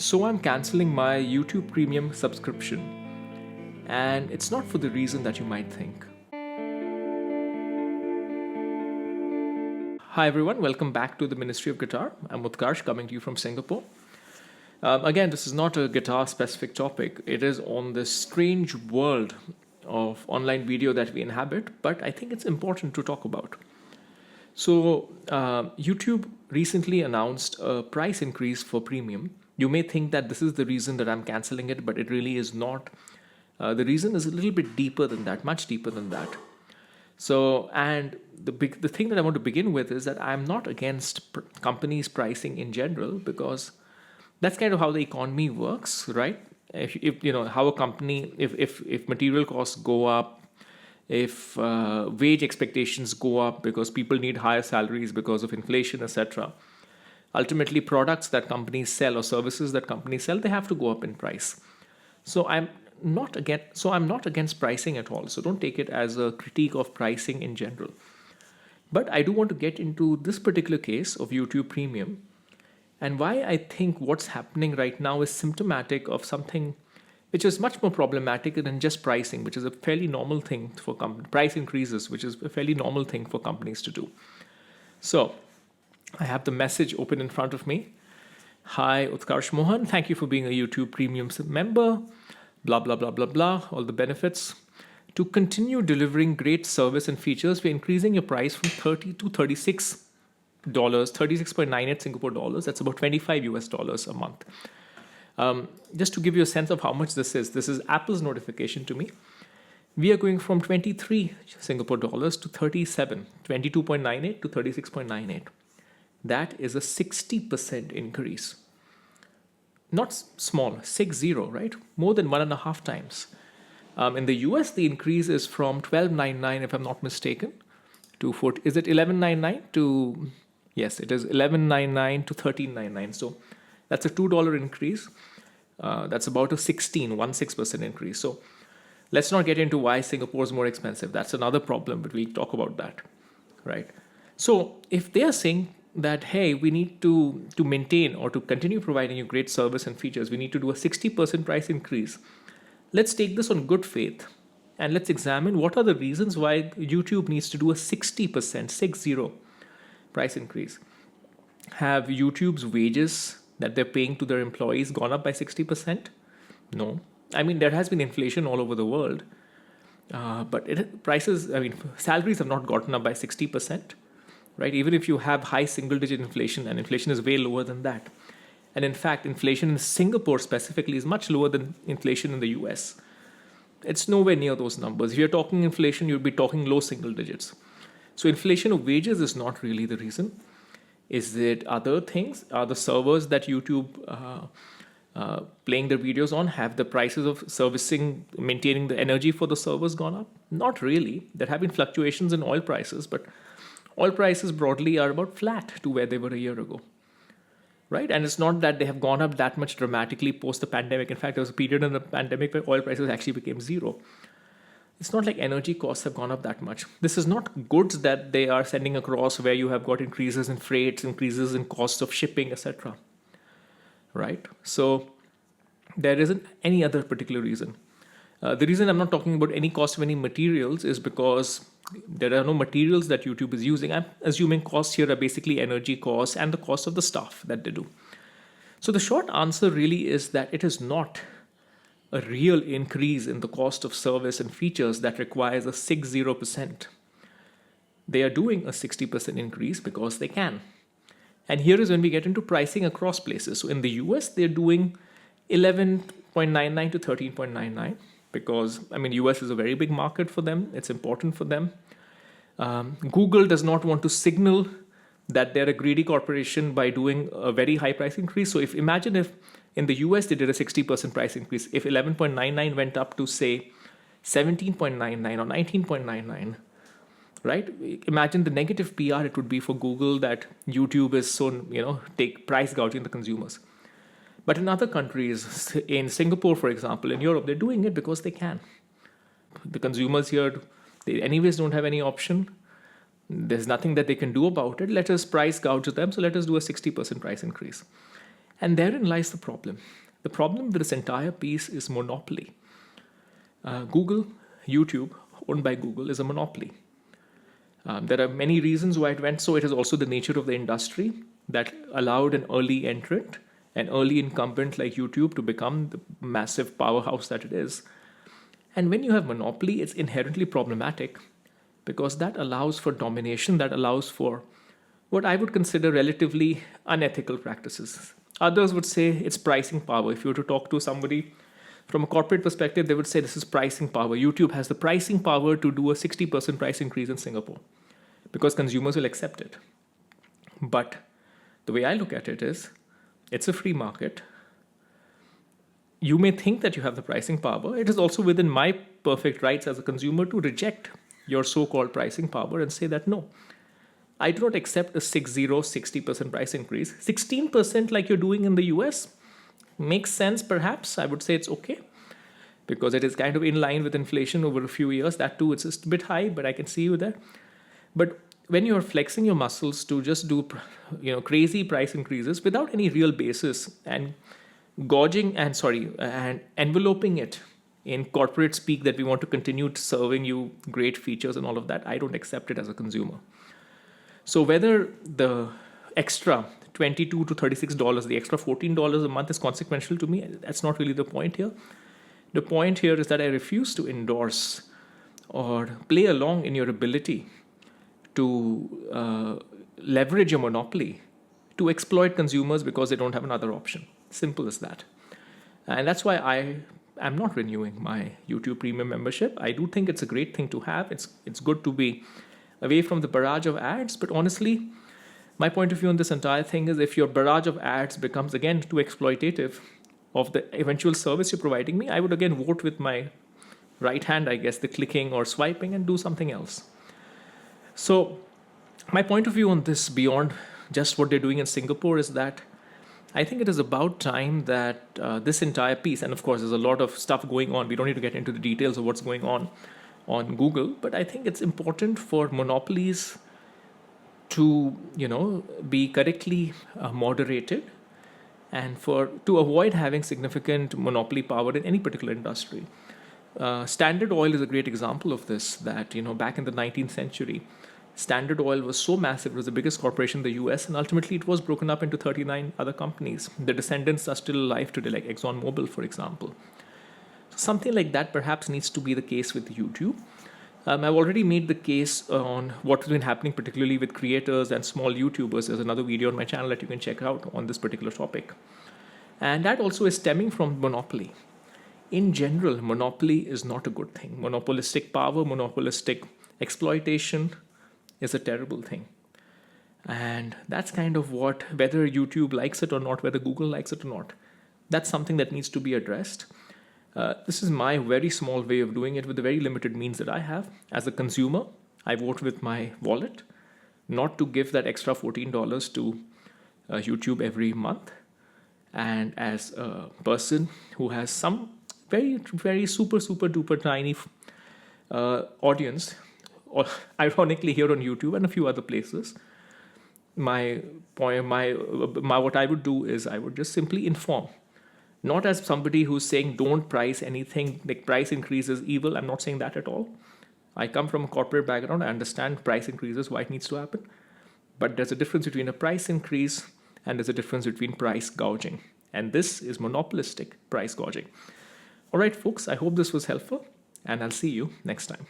So I'm canceling my YouTube Premium subscription, and it's not for the reason that you might think. Hi everyone, welcome back to the Ministry of Guitar. I'm Utkarsh, coming to you from Singapore. Again, this is not a guitar specific topic. It is on this strange world of online video that we inhabit, but I think it's important to talk about. So YouTube recently announced a price increase for premium. You may think that this is the reason that I'm canceling it, but it really is not. The reason is a little bit deeper than that, much deeper than that. So, and the thing that I want to begin with is that I'm not against companies pricing in general, because that's kind of how the economy works, right? If you know how a company, if material costs go up, if wage expectations go up because people need higher salaries because of inflation, etc. Ultimately, products that companies sell or services that companies sell, they have to go up in price. So I'm not against pricing at all. So don't take it as a critique of pricing in general. But I do want to get into this particular case of YouTube Premium and why I think what's happening right now is symptomatic of something which is much more problematic than just pricing, which is a fairly normal thing for price increases, which is a fairly normal thing for companies to do. So I have the message open in front of me. Hi, Utkarsh Mohan. Thank you for being a YouTube Premium member. Blah, blah, blah, blah, blah. All the benefits. To continue delivering great service and features, we're increasing your price from $30 to $36, 36.98 Singapore dollars. That's about 25 US dollars a month. Just to give you a sense of how much this is Apple's notification to me. We are going from 23 Singapore dollars to 37, 22.98 to 36.98. That is a 60% increase. Not small, 60, right? More than 1.5 times. In the US, the increase is from $12.99, if I'm not mistaken, to is it $11.99 to, yes, it is $11.99 to $13.99. So that's a $2 increase. That's about a 16% increase. So let's not get into why Singapore is more expensive. That's another problem, but we'll talk about that, right? So if they are saying that, hey, we need to maintain or to continue providing you great service and features, we need to do a 60% price increase. Let's take this on good faith and let's examine what are the reasons why YouTube needs to do a 60%, 60 price increase. Have YouTube's wages that they're paying to their employees gone up by 60%? No. I mean, there has been inflation all over the world, but salaries have not gotten up by 60%. Right? Even if you have high single-digit inflation, and inflation is way lower than that. And in fact, inflation in Singapore specifically is much lower than inflation in the US. It's nowhere near those numbers. If you're talking inflation, you'd be talking low single digits. So inflation of wages is not really the reason. Is it other things? Are the servers that YouTube playing their videos on, have the prices of servicing, maintaining the energy for the servers gone up? Not really. There have been fluctuations in oil prices, but oil prices broadly are about flat to where they were a year ago, right? And it's not that they have gone up that much dramatically post the pandemic. In fact, there was a period in the pandemic where oil prices actually became zero. It's not like energy costs have gone up that much. This is not goods that they are sending across where you have got increases in freights, increases in cost of shipping, etc. Right? So there isn't any other particular reason. The reason I'm not talking about any cost of any materials is because there are no materials that YouTube is using. I'm assuming costs here are basically energy costs and the cost of the stuff that they do. So the short answer really is that it is not a real increase in the cost of service and features that requires a 60%. They are doing a 60% increase because they can. And here is when we get into pricing across places. So in the US, they're doing 11.99 to 13.99. Because, I mean, US is a very big market for them. It's important for them. Google does not want to signal that they're a greedy corporation by doing a very high price increase. So imagine if in the US they did a 60% price increase. If 11.99 went up to, say, 17.99 or 19.99, right? Imagine the negative PR it would be for Google that YouTube is take price gouging the consumers. But in other countries, in Singapore, for example, in Europe, they're doing it because they can. The consumers here, they anyways don't have any option. There's nothing that they can do about it. Let us price gouge them, so let us do a 60% price increase. And therein lies the problem. The problem with this entire piece is monopoly. Google, YouTube, owned by Google, is a monopoly. There are many reasons why it went so. It is also the nature of the industry that allowed an early entrant, an early incumbent like YouTube to become the massive powerhouse that it is. And when you have monopoly, it's inherently problematic because that allows for domination, that allows for what I would consider relatively unethical practices. Others would say it's pricing power. If you were to talk to somebody from a corporate perspective, they would say this is pricing power. YouTube has the pricing power to do a 60% price increase in Singapore because consumers will accept it. But the way I look at it is, it's a free market. You may think that you have the pricing power. It is also within my perfect rights as a consumer to reject your so-called pricing power and say that no, I do not accept a 60% price increase. 16% like you're doing in the US makes sense perhaps. I would say it's okay because it is kind of in line with inflation over a few years. That too, it's just a bit high, but I can see you there. But when you're flexing your muscles to just do crazy price increases without any real basis and and enveloping it in corporate speak that we want to continue serving you great features and all of that, I don't accept it as a consumer. So whether the extra $22 to $36, the extra $14 a month is consequential to me, that's not really the point here. The point here is that I refuse to endorse or play along in your ability to leverage a monopoly to exploit consumers because they don't have another option. Simple as that. And that's why I am not renewing my YouTube Premium membership. I do think it's a great thing to have. It's good to be away from the barrage of ads. But honestly, my point of view on this entire thing is if your barrage of ads becomes again too exploitative of the eventual service you're providing me, I would again vote with my right hand, I guess, the clicking or swiping and do something else. So my point of view on this beyond just what they're doing in Singapore is that I think it is about time that this entire piece, and of course there's a lot of stuff going on. We don't need to get into the details of what's going on Google, but I think it's important for monopolies to, be correctly moderated and to avoid having significant monopoly power in any particular industry. Standard Oil is a great example of this, that, back in the 19th century, Standard Oil was so massive, it was the biggest corporation in the US, and ultimately it was broken up into 39 other companies. The descendants are still alive today, like ExxonMobil, for example. So something like that perhaps needs to be the case with YouTube. I've already made the case on what's been happening, particularly with creators and small YouTubers. There's another video on my channel that you can check out on this particular topic. And that also is stemming from monopoly. In general, monopoly is not a good thing. Monopolistic power, monopolistic exploitation is a terrible thing. And that's kind of whether YouTube likes it or not, whether Google likes it or not, that's something that needs to be addressed. This is my very small way of doing it with the very limited means that I have. As a consumer, I vote with my wallet, not to give that extra $14 to YouTube every month. And as a person who has some very, very super, super duper tiny audience, or ironically here on YouTube and a few other places, what I would do is I would just simply inform. Not as somebody who's saying don't price anything, like price increase is evil. I'm not saying that at all. I come from a corporate background. I understand price increases, why it needs to happen. But there's a difference between a price increase and there's a difference between price gouging. And this is monopolistic price gouging. All right, folks, I hope this was helpful and I'll see you next time.